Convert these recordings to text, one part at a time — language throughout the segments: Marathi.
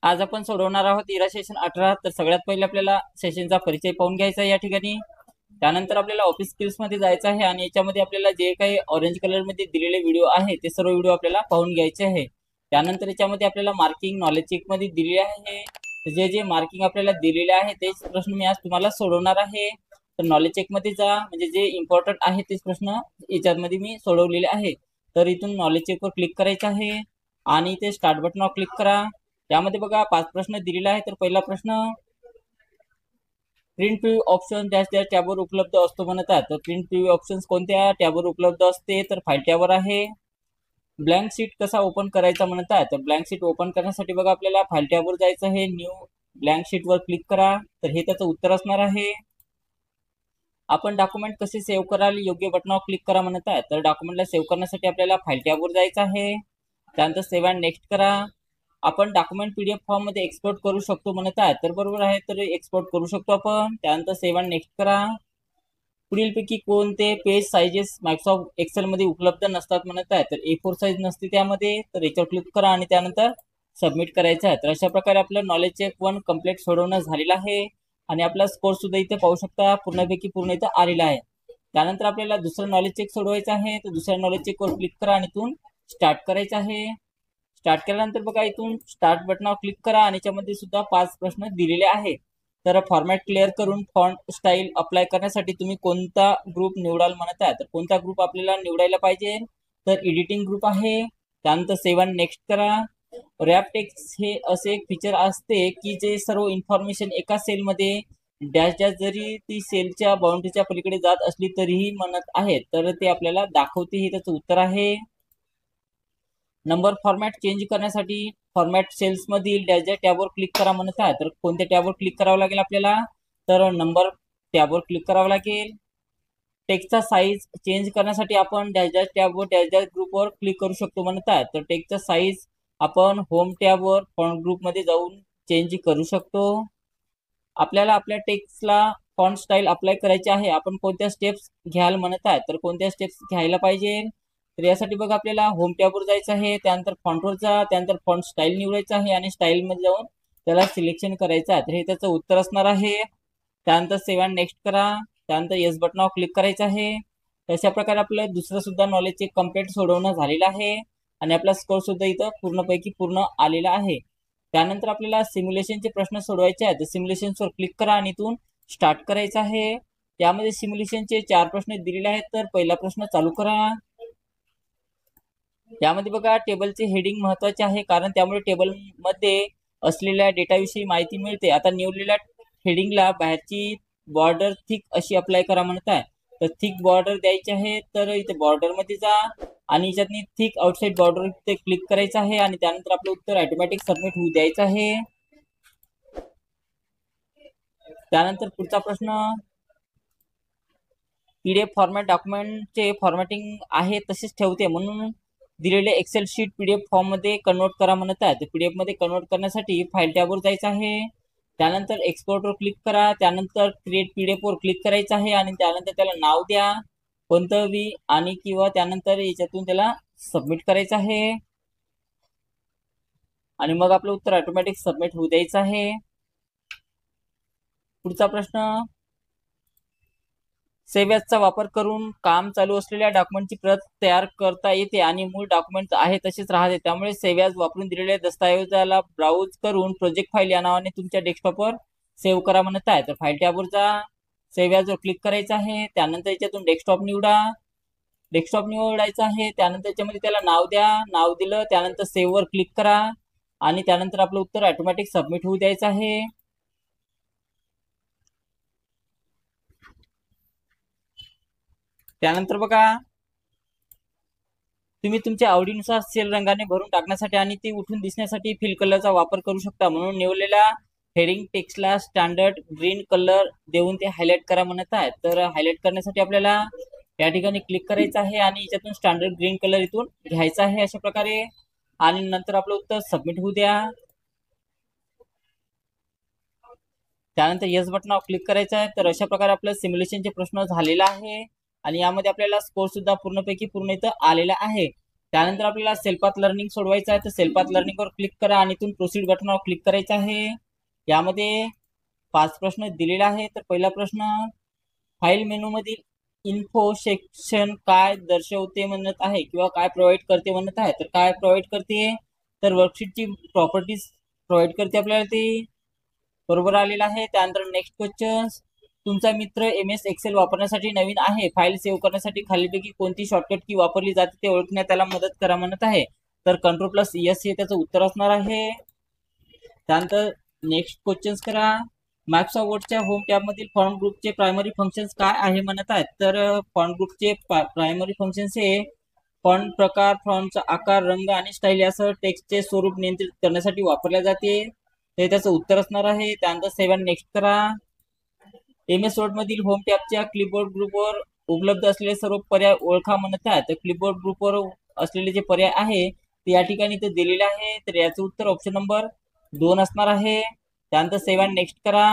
आज आपण सोडवणार आहोत इरा सेशन 18। तर सगळ्यात पहिले आपल्याला सेशनचा परिचय पाहून घ्यायचा आहे या ठिकाणी। त्यानंतर आपल्याला ऑफिस स्किल्स मध्ये जायचं आहे आणि याच्यामध्ये आपल्याला जे काही ऑरेंज कलर मध्ये दिलेले व्हिडिओ आहे ते सर्व व्हिडिओ आपल्याला पाहून घ्यायचे आहे। त्यानंतर याच्यामध्ये आपल्याला मार्किंग नॉलेज चेक मध्ये दिलेले आहे। जे जे मार्किंग आपल्याला दिलेले आहे तेच प्रश्न मी आज तुम्हाला सोडवणार आहे। तर नॉलेज चेक मध्ये जा, म्हणजे जे इम्पॉर्टंट आहे तेच प्रश्न याच्यामध्ये मी सोडवलेले आहे। तर इथून नॉलेज चेक वर क्लिक करायचं आहे आणि इथे स्टार्ट बटनावर क्लिक करा। त्यामध्ये बघा 5 प्रश्न दिलेले आहे। तर पहिला प्रश्न, print preview option dash dash टॅबवर उपलब्ध असतो म्हणतात। तर प्रिंट प्रिव्ह्यू ऑप्शन्स कोणत्या टॅबवर उपलब्ध असते? तर फाईल टॅबवर आहे। ब्लँक शीट कसा ओपन करायचा म्हणतात? तर ब्लँक शीट ओपन करण्यासाठी बघा आपल्याला फाईल टॅबवर जायचं आहे, न्यू ब्लँक शीट वर क्लिक करा। तर हे त्याचं उत्तर असणार आहे। आपण डॉक्युमेंट कसे सेव्ह कराल? योग्य बटनावर क्लिक करा म्हणतात। तर डॉक्युमेंटला सेव्ह करण्यासाठी आपल्याला फाईल टॅबवर जायचं आहे, त्यानंतर सेव्ह अँड नेक्स्ट करा। आपण डॉक्युमेंट पीडीएफ फॉर्म मध्ये एक्सपोर्ट करू शकतो म्हणतात। तर बरोबर आहे, तर एक्सपोर्ट करू शकतो आपण। त्यानंतर सेव्ह अँड नेक्स्ट करा। पुढीलपैकी कोणते पेज साइजेस मायक्रोसॉफ्ट एक्सेल मध्ये उपलब्ध नसतात म्हणतात? तर A4 साइज नसते त्यामध्ये। तर याच्यावर क्लिक करा आणि त्यानंतर सबमिट करायचं आहे। तर अशा प्रकारे आपलं नॉलेज चेक 1 कंप्लीट सोडवणं झालेलं आहे आणि आपला स्कोर सुद्धा इथे पाहू शकता, पूर्णपैकी पूर्ण इथं आलेला आहे। त्यानंतर आपल्याला दुसरं नॉलेज चेक सोडवायचं आहे। तर दुसऱ्या नॉलेज चेक वर क्लिक करा आणि इथून स्टार्ट करायचं आहे। स्टार्ट केल्यानंतर बघा इथून स्टार्ट बटनावर क्लिक करा आणि याच्यामध्ये सुद्धा 5 प्रश्न दिलेले आहे। तर फॉर्मॅट क्लिअर करून फॉन्ट स्टाईल अप्लाय करण्यासाठी तुम्ही कोणता ग्रुप निवडाल म्हणतात? तर कोणता ग्रुप आपल्याला निवडायला पाहिजे? तर एडिटिंग ग्रुप आहे। त्यानंतर सेव्ह अँड नेक्स्ट करा। रॅप टेक्स्ट हे असे एक फीचर असते की जे सर्व इन्फॉर्मेशन एका सेलमध्ये डॅश डॅश जरी ती सेलच्या बाउंड्रीच्या पलीकडे जात असली तरीही म्हणत आहे, तर ते आपल्याला दाखवते। हे त्याचं उत्तर आहे। नंबर फॉर्मॅट चेंज करण्यासाठी फॉर्मॅट सेल्स मधील डॅश डॅश टॅबवर क्लिक करा म्हणतात। तर कोणत्या टॅबवर क्लिक करावं लागेल आपल्याला? तर नंबर टॅबवर क्लिक करावं लागेल। टेक्स्टचा साईज चेंज करण्यासाठी आपण डॅश डॅश टॅबवर डॅश डॅश ग्रुपवर क्लिक करू शकतो म्हणतात। तर टेक्स्टचा साईज आपण होम टॅबवर फॉन्ट ग्रुप मध्ये जाऊन चेंज करू शकतो। आपल्याला आपल्या टेक्स्टला फॉन्ट स्टाईल अप्लाय करायची आहे, आपण कोणत्या स्टेप्स घ्याल म्हणतात? तर कोणत्या स्टेप्स घ्यायला पाहिजे? तर यासाठी बघा आपल्याला होम टॅबवर जायचं आहे, त्यानंतर फॉन्टवर जा, त्यानंतर फॉन्ट स्टाईल निवडायचं आहे आणि स्टाईल मध्ये जाऊन त्याला सिलेक्शन करायचं आहे। तर हे त्याचं उत्तर असणार आहे। त्यानंतर सेव्ह अँड नेक्स्ट करा, त्यानंतर येस बटनावर क्लिक करायचं आहे। अशा प्रकारे आपलं दुसरं सुद्धा नॉलेज चेक कंप्लीट सोडवणं झालेलं आहे आणि आपला स्कोर सुद्धा इथं पूर्णपैकी पूर्ण आलेला आहे। त्यानंतर आपल्याला सिम्युलेशनचे प्रश्न सोडवायचे आहेत। सिम्युलेशनवर क्लिक करा आणि इथून स्टार्ट करायचं आहे। त्यामध्ये सिम्युलेशनचे 4 प्रश्न दिलेले आहेत। तर पहिला प्रश्न चालू करा। यामध्ये बघा टेबलचे हेडिंग महत्वाचे आहे, कारण त्यामुळे टेबल मध्ये असलेल्या डेटाविषयी माहिती मिळते। आता निवडलेल्या हेडिंगला बाहेरची बॉर्डर थिक अशी अप्लाय करा म्हणत आहे। तर थिक बॉर्डर द्यायची आहे, तर इथे बॉर्डर मध्ये जा आणि याच्यातनी थिक आउटसाइड बॉर्डर इथे क्लिक करायचं आहे आणि त्यानंतर आपलं उत्तर ऑटोमॅटिक सबमिट होऊ द्यायचं आहे। त्यानंतर पुढचा प्रश्न, पीडीएफ फॉर्मॅट डॉक्युमेंटचे फॉर्मॅटिंग आहे तसेच ठेवते, म्हणून दिलेले एक्सेल शीट पीडीएफ फॉर्म मध्ये कन्वर्ट करा म्हणत आहे। पीडीएफ मध्ये कन्वर्ट करण्यासाठी फाईल टॅबवर जायचं आहे, त्यानंतर एक्सपोर्ट वर क्लिक करा, त्यानंतर क्रिएट पीडीएफ वर क्लिक करायचं आहे आणि त्यानंतर त्याला नाव द्या कोणतं आणि किंवा त्यानंतर याच्यातून त्याला सबमिट करायचं आहे आणि मग आपलं उत्तर ऑटोमॅटिक सबमिट होऊ द्यायचं आहे। पुढचा प्रश्न, सेव्ह ॲजचा वापर करून काम चालू असलेल्या डॉक्युमेंटची प्रत तयार करता येते आणि मूळ डॉक्युमेंट आहे तसेच राहते। त्यामुळे सेव्ह ॲज वापरून दिलेल्या दस्तऐवजाला ब्राउज करून प्रोजेक्ट फाईल या नावाने तुमच्या डेस्कटॉपवर सेव्ह करा म्हणत आहे। तर फाईल टॅबवर जा, सेव्ह ॲजवर क्लिक करायचं आहे, त्यानंतर याच्यातून डेस्कटॉप निवडा, डेस्कटॉप निवडायचं आहे, त्यानंतर याच्यामध्ये त्याला नाव द्या, नाव दिलं त्यानंतर सेव्ह वर क्लिक करा आणि त्यानंतर आपलं उत्तर ऑटोमॅटिक सबमिट होऊ द्यायचं आहे। त्यानंतर बघा तुम्ही तुमच्या आवडीनुसार सेल रंगाने भरून टाकण्यासाठी आणि ती उठून दिसण्यासाठी फिल कलरचा वापर करू शकता, म्हणून निवडलेल्या हेडिंग टेक्स्टला स्टँडर्ड ग्रीन कलर देऊन ते हायलाइट करा म्हणत आहे। तर हायलाइट करण्यासाठी आपल्याला या ठिकाणी क्लिक करायचं आहे आणि याच्यातून स्टँडर्ड ग्रीन कलर इथून घ्यायचा आहे अशा प्रकारे आणि नंतर आपलं उत्तर सबमिट होऊ द्या। त्यानंतर येस बटनावर क्लिक करायचं आहे। तर अशा प्रकारे आपलं सिम्युलेशनचे प्रश्न झालेला आहे आणि यामध्ये आपल्याला स्कोर सुद्धा पूर्णपैकी पूर्ण इथं आलेला आहे। त्यानंतर आपल्याला सेल्फ पाथ लर्निंग सोडवायचं आहे, तर सेल्फ पाथ लर्निंगवर क्लिक करा आणि इथून प्रोसीड बटनावर क्लिक करायचं आहे. यामध्ये 5 प्रश्न दिलेले आहे. तर पहिला प्रश्न, फाईल मेनूमधील इन्फो सेक्शन काय दर्शवते म्हणत आहे किंवा काय प्रोव्हाइड करते म्हणत आहे. तर काय प्रोव्हाइड करते, तर वर्कशीटची प्रॉपर्टीज प्रोव्हाइड करते आपल्याला, ती बरोबर आलेला आहे. त्यानंतर नेक्स्ट क्वेश्चन, तुमचा मित्र MS एक्सेल वापरण्यासाठी नवीन आहे, फाईल सेव्ह करण्यासाठी खालीलपैकी कोणती शॉर्टकट की वापरली जाते ते ओळखण्यात त्याला मदत करा म्हणत आहे. तर Ctrl+S हे त्याचं उत्तर असणार आहे. त्यानंतर नेक्स्ट क्वेश्चन करा, मायक्रोसॉफ्ट वर्डच्या होम टॅबमधील फॉर्म ग्रुपचे प्रायमरी फंक्शन्स काय आहे म्हणत आहेत. तर फॉर्म ग्रुपचे प्रायमरी फंक्शन्स हे फॉन्ट प्रकार, फॉन्टचा आकार, रंग आणि स्टाईल यासह टेक्स्टचे स्वरूप नियंत्रित करण्यासाठी वापरले जाते. ते त्याचं उत्तर असणार आहे. त्यानंतर 7 नेक्स्ट करा, MS वर्ड मधील होम टॅबच्या क्लिपबोर्ड ग्रुपवर उपलब्ध असलेले सर्व पर्याय ओळखा म्हणत आहे. तर क्लिपबोर्ड ग्रुपवर असलेले जे पर्याय आहे ते या ठिकाणी इथे दिलेले आहे. तर याचं उत्तर ऑप्शन नंबर 2 असणार आहे. त्यानंतर 7 नेक्स्ट करा,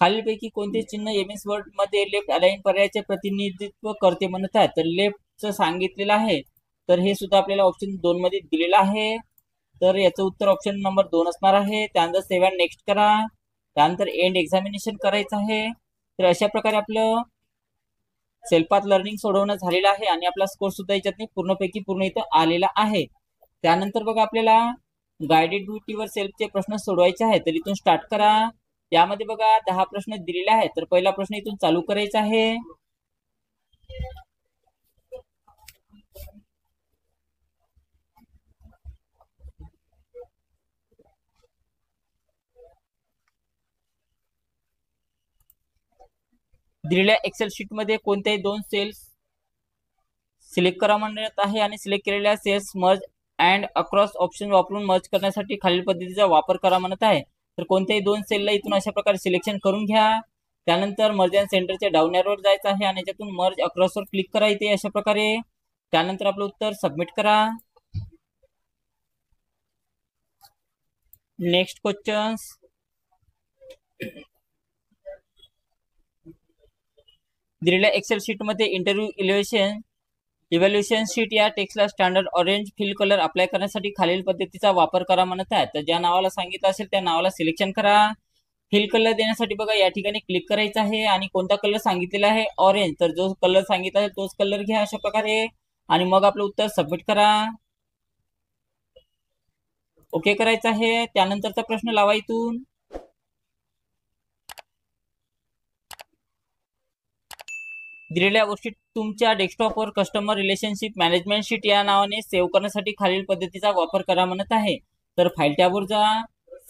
खालीलपैकी कोणते चिन्ह MS वर्ड मध्ये लेफ्ट अलाइन पर्यायाचे प्रतिनिधित्व करते म्हणत आहे. तर लेफ्टचं सांगितलेलं आहे, तर हे सुद्धा आपल्याला ऑप्शन 2 मध्ये दिलेलं आहे. तर याचं उत्तर ऑप्शन नंबर 2 असणार आहे. त्यानंतर 7 नेक्स्ट करा, त्यानंतर एंड एक्झामिनेशन करायचं आहे. तर अशा प्रकारे आपलं सेल्फ पाथ लर्निंग सोडवणं झालेलं आहे आणि आपला स्कोर सुद्धा याच्यात पूर्णपैकी पूर्ण इथं आलेला आहे. त्यानंतर बघा आपल्याला गायडेड ड्युटीवर सेल्फचे प्रश्न सोडवायचे आहेत. तर इथून स्टार्ट करा. यामध्ये बघा 10 प्रश्न दिलेले आहेत. तर पहिला प्रश्न इथून चालू करायचा आहे. दिलेल्या एक्सेल शीट मध्ये कोणत्याही 2 सेल्स सिलेक्ट करा म्हणत आहे आणि सिलेक्ट केलेल्या cells merge and across option वापरून मर्ज करण्यासाठी खालील पद्धतीचा वापर करा म्हणत आहे. तर कोणत्याही 2 सेलला इथून अशा प्रकारे सिलेक्शन करून घ्या. त्यानंतर मर्ज अँड सेंटरच्या डाऊन एरोवर जायचं आहे आणि याच्यातून मर्ज अक्रॉसवर क्लिक करा इथे अशा प्रकारे. त्यानंतर आपलं उत्तर सबमिट करा. नेक्स्ट क्वेश्चन्स, दिलेल्या एक्सेल शीट मध्ये इंटरव्ह्यू इव्हॅल्युएशन शीट या टेक्स्टला standard orange fill colour apply करण्यासाठी खालील पद्धतीचा वापर करा म्हणत आहे. तर ज्या नावाला सांगितलं असेल त्या नावाला सिलेक्शन करा. फिल कलर देण्यासाठी बघा या ठिकाणी क्लिक करायचं आहे आणि कोणता कलर सांगितलेला आहे ऑरेंज, तर जो कलर सांगितला आहे तोच कलर घ्या अशा प्रकारे आणि मग आपलं उत्तर सबमिट करा. ओके करायचं आहे. त्यानंतरचा प्रश्न लावा इथून, दिलेल्या वर्कशीट तुमच्या डेस्कटॉपवर कस्टमर रिलेशनशिप मॅनेजमेंट शीट या नावाने सेव्ह करण्यासाठी खालील पद्धतीचा वापर करा म्हणत आहे. तर फाईल टॅबवर जा,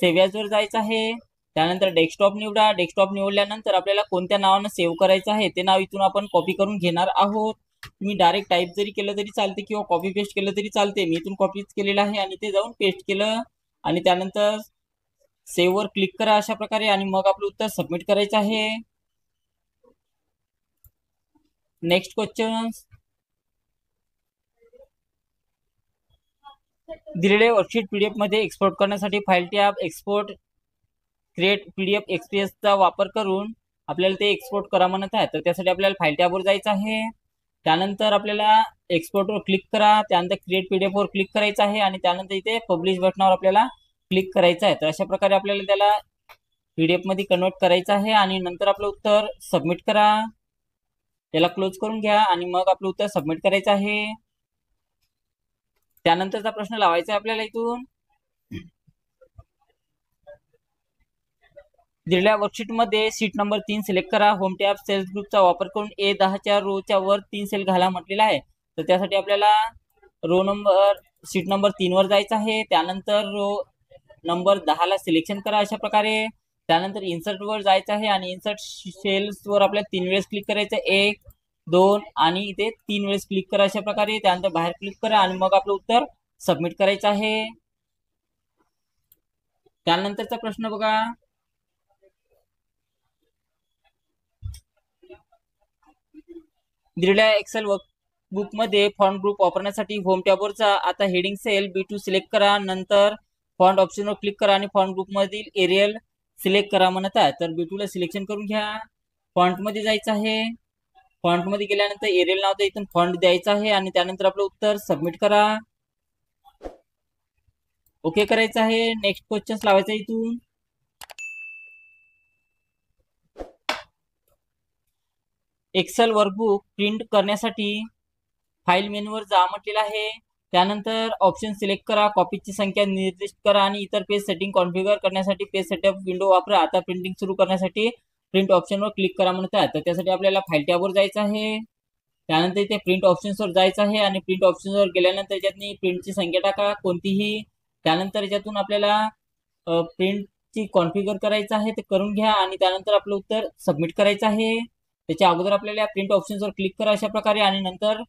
सेव्ह ॲजवर जायचं आहे. त्यानंतर डेस्कटॉप निवडा. डेस्कटॉप निवडल्यानंतर आपल्याला कोणत्या नावानं सेव्ह करायचं आहे ते नाव इथून आपण कॉपी करून घेणार आहोत. तुम्ही डायरेक्ट टाईप जरी केलं तरी चालते किंवा कॉपी पेस्ट केलं तरी चालते. मी इथून कॉपीच केलेलं आहे आणि ते जाऊन पेस्ट केलं आणि त्यानंतर सेव्ह वर क्लिक करा अशा प्रकारे आणि मग आपलं उत्तर सबमिट करायचं आहे. नेक्स्ट क्वेश्चन, दिलेले वर्कशीट PDF मध्ये एक्सपोर्ट करण्यासाठी file tab, export, create PDF एक्सप्रेसचा वापर करून आपल्याला ते एक्सपोर्ट करा म्हणत आहे. तर त्यासाठी आपल्याला फाईल टॅबवर जायचं आहे. त्यानंतर आपल्याला एक्सपोर्टवर क्लिक करा. त्यानंतर क्रिएट PDF वर क्लिक करायचं आहे आणि त्यानंतर इथे पब्लिश बटनावर आपल्याला क्लिक करायचं आहे. तर अशा प्रकारे आपल्याला त्याला PDF मध्ये कन्वर्ट करायचं आहे आणि नंतर आपलं उत्तर सबमिट करा. याला क्लोज करून घ्या आणि मग आपलं उत्तर सबमिट करायचं आहे. त्यानंतरचा प्रश्न लावायचा आहे आपल्याला इथून, दिलेल्या वर्कशीट मध्ये सीट नंबर 3 सिलेक्ट करा. होम टॅब सेल्स ग्रुपचा वापर करून A10च्या रोच्या वर 3 सेल घाला म्हटलेला आहे. तर त्यासाठी आपल्याला सीट नंबर 3 वर जायचं आहे. त्यानंतर रो नंबर 10 ला सिलेक्शन करा अशा प्रकारे. त्यानंतर इन्सर्ट वर जायचं आहे आणि इन्सर्ट सेल्स वर आपल्याला 3 वेळेस क्लिक करायचं, 1, 2 आणि इथे 3 वेळेस क्लिक करा अशा प्रकारे. त्यानंतर बाहेर क्लिक करा आणि मग आपलं उत्तर सबमिट करायचं आहे. त्यानंतरचा प्रश्न बघा, दिलेल्या एक्सेल वर्कबुक मध्ये फॉन्ट ग्रुप वापरण्यासाठी होम टॅबवर जा. आता हेडिंग सेल B2 सिलेक्ट करा. नंतर फॉन्ट ऑप्शनवर क्लिक करा आणि फॉन्ट ग्रुप मधील एरियल सिलेक्ट करा म्हणत आहे. तर B2 ला सिलेक्शन करून घ्या. फॉन्ट मध्ये जायचं आहे. फॉन्ट मध्ये गेल्यानंतर एरियल नावाचा इथून फॉन्ट द्यायचा आहे आणि त्यानंतर आपलं उत्तर सबमिट करा. ओके करायचं आहे. नेक्स्ट क्वेश्चन लावायचा इथून. एक्सेल वर्कबुक प्रिंट करण्यासाठी फाईल मेनूवर जा म्हटलेलं आहे. त्यानंतर ऑप्शन सिलेक्ट करा, कॉपीची संख्या निर्दिष्ट करा आणि इतर पेज सेटिंग कॉन्फिगर करण्यासाठी पेज सेटअप विंडो वापरा. आता प्रिंटिंग सुरू करण्यासाठी प्रिंट ऑप्शनवर क्लिक करा म्हणतात. तर त्यासाठी आपल्याला फाईल टॅबवर जायचं आहे. त्यानंतर इथे प्रिंट ऑप्शन्सवर जायचं आहे आणि प्रिंट ऑप्शन्सवर गेल्यानंतर याच्यातनी प्रिंटची संख्या टाका कोणतीही. त्यानंतर याच्यातून आपल्याला प्रिंटची कॉन्फिगर करायचं आहे ते करून घ्या आणि त्यानंतर आपलं उत्तर सबमिट करायचं आहे. त्याच्या अगोदर आपल्याला प्रिंट ऑप्शन्सवर क्लिक करा अशा प्रकारे आणि नंतर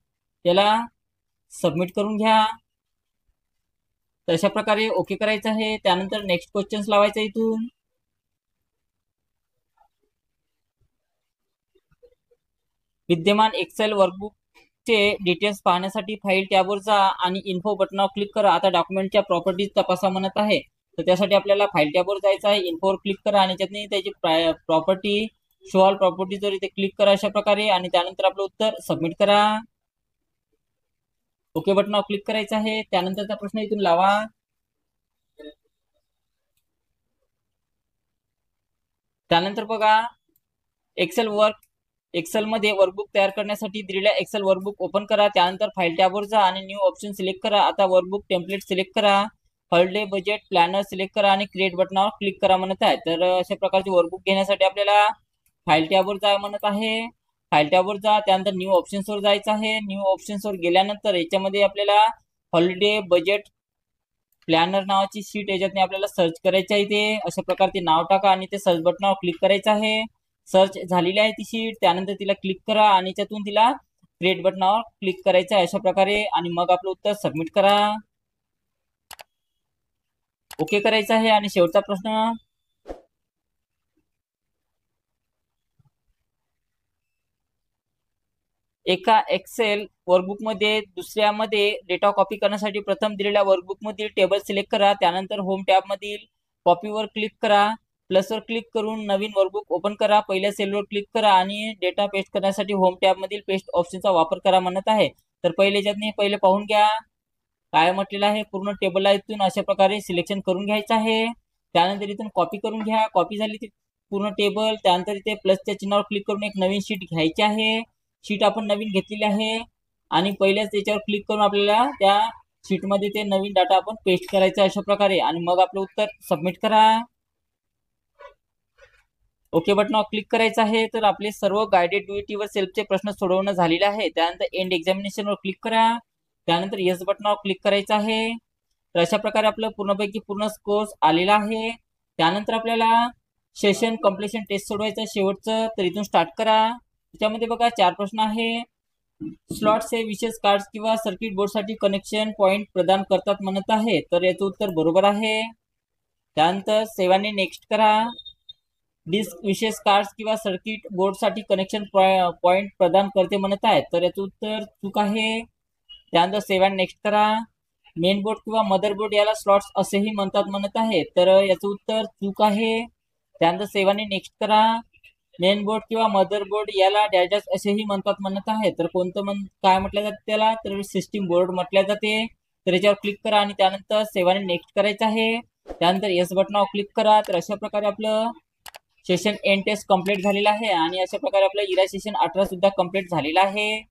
त्याला सबमिट करून घ्या. तर अशा प्रकारे ओके करायचं आहे. त्यानंतर नेक्स्ट क्वेश्चन्स लावायचा इथून. विद्यमान एक्सेल वर्कबुकचे डिटेल्स पाहण्यासाठी फाईल टॅबवर जा आणि इन्फो बटनावर क्लिक करा. आता डॉक्युमेंटच्या प्रॉपर्टीज तपासा म्हणत आहे. तर त्यासाठी आपल्याला फाईल टॅबवर जायचं आहे. इन्फोवर क्लिक करा आणि त्यातनी त्याची प्रॉपर्टी शो ऑल प्रॉपर्टीजवर इथे क्लिक करा अशा प्रकारे आणि त्यानंतर आपलं उत्तर सबमिट करा. ओके बटनावर क्लिक करायचं आहे. त्यानंतरचा प्रश्न इथून लावा. त्यानंतर बघा एक्सेल मध्ये वर्कबुक तयार करण्यासाठी दिलेल्या एक्सेल वर्कबुक ओपन करा. त्यानंतर फाईल टॅबवर जा आणि न्यू ऑप्शन सिलेक्ट करा. आता वर्कबुक टेम्पलेट सिलेक्ट करा, हॉलिडे बजेट प्लॅनर सिलेक्ट करा आणि क्रिएट बटनावर क्लिक करा म्हणत आहे. तर अशा प्रकारचे वर्कबुक घेण्यासाठी आपल्याला फाईल टॅबवर जा म्हणत आहे. फाईल टॅबवर जा, त्यानंतर न्यू ऑप्शन्सवर जायचं आहे. न्यू ऑप्शन्सवर गेल्यानंतर याच्यामध्ये आपल्याला हॉलिडे बजेट प्लॅनर नावाची शीट याच्यातनी आपल्याला सर्च करायची आहे. ते अशा प्रकारे ते नाव टाका आणि ते सर्च बटनावर क्लिक करायचं आहे. सर्च झालेली आहे ती शीट. त्यानंतर तिला क्लिक करा आणि त्यातून तिला क्रिएट बटनावर क्लिक करायचं आहे अशा प्रकारे आणि मग आपलं उत्तर सबमिट करा. ओके करायचं आहे. आणि शेवटचा प्रश्न, एका एक्सेल वर्कबुकमध्ये दुसऱ्यामध्ये डेटा कॉपी करण्यासाठी प्रथम दिलेल्या वर्कबुकमधील टेबल सिलेक्ट करा. त्यानंतर होम टॅबमधील कॉपीवर क्लिक करा. प्लसवर क्लिक करून नवीन वर्कबुक ओपन करा. पहिल्या सेलवर क्लिक करा आणि डेटा पेस्ट करण्यासाठी होम टॅबमधील पेस्ट ऑप्शनचा वापर करा म्हणत आहे. तर पहिले पाहून घ्या काय म्हटलेलं आहे. पूर्ण टेबलला इथून अशा प्रकारे सिलेक्शन करून घ्यायचं आहे. त्यानंतर इथून कॉपी करून घ्या. कॉपी झाली ती पूर्ण टेबल. त्यानंतर इथे प्लसच्या चिन्हावर क्लिक करून एक नवीन शीट घ्यायची आहे. शीट आपण नवीन घेतलेली आहे आणि पहिल्याच त्याच्यावर क्लिक करून आपल्याला त्या शीटमध्ये ते नवीन डाटा आपण पेस्ट करायचा अशा प्रकारे आणि मग आपलं उत्तर सबमिट करा. ओके बटनावर क्लिक करायचं आहे. तर आपले सर्व गायडेड ड्युटीवर सेल्फचे प्रश्न सोडवणं झालेले आहे. त्यानंतर एंड एक्झामिनेशनवर क्लिक करा. त्यानंतर येस बटनावर क्लिक करायचं आहे. तर अशा प्रकारे आपलं पूर्णपैकी पूर्ण स्कोर्स आलेला आहे. त्यानंतर आपल्याला सेशन कम्प्लिशन टेस्ट सोडवायचं शेवटचं. तर इथून स्टार्ट करा. त्याच्यामध्ये बघा 4 प्रश्न आहे. स्लॉट्स हे विशेष कार्ड्स किंवा सर्किट बोर्डसाठी कनेक्शन पॉइंट प्रदान करतात म्हणत आहे. तर याचं उत्तर बरोबर आहे. त्यानंतर सेवाने नेक्स्ट करा. डिस्क विशेष कार्ड्स किंवा सर्किट बोर्डसाठी कनेक्शन पॉइंट प्रदान करते म्हणत आहे. तर याचं उत्तर चूक आहे. त्यानंतर सेवन नेक्स्ट करा. मेन बोर्ड किंवा मदरबोर्ड याला स्लॉट्स असेही म्हणतात म्हणत आहे. तर याचं उत्तर चूक आहे. त्यानंतर सेवाने नेक्स्ट करा. मेन बोर्ड किंवा मदरबोर्ड याला डॅशडॅश असेही म्हणतात म्हणत आहे. तर कोणतं काय म्हटलं जाते त्याला, तर सिस्टीम बोर्ड म्हटल्या जाते. तर याच्यावर क्लिक करा आणि त्यानंतर सेवाने नेक्स्ट करायचं आहे. त्यानंतर येस बटनावर क्लिक करा. तर अशा प्रकारे आपलं सेशन एंड टेस्ट कंप्लीट झालेला आहे आणि अशा प्रकारे आपलं इरा सेशन 18 सुद्धा कंप्लीट झालेला आहे.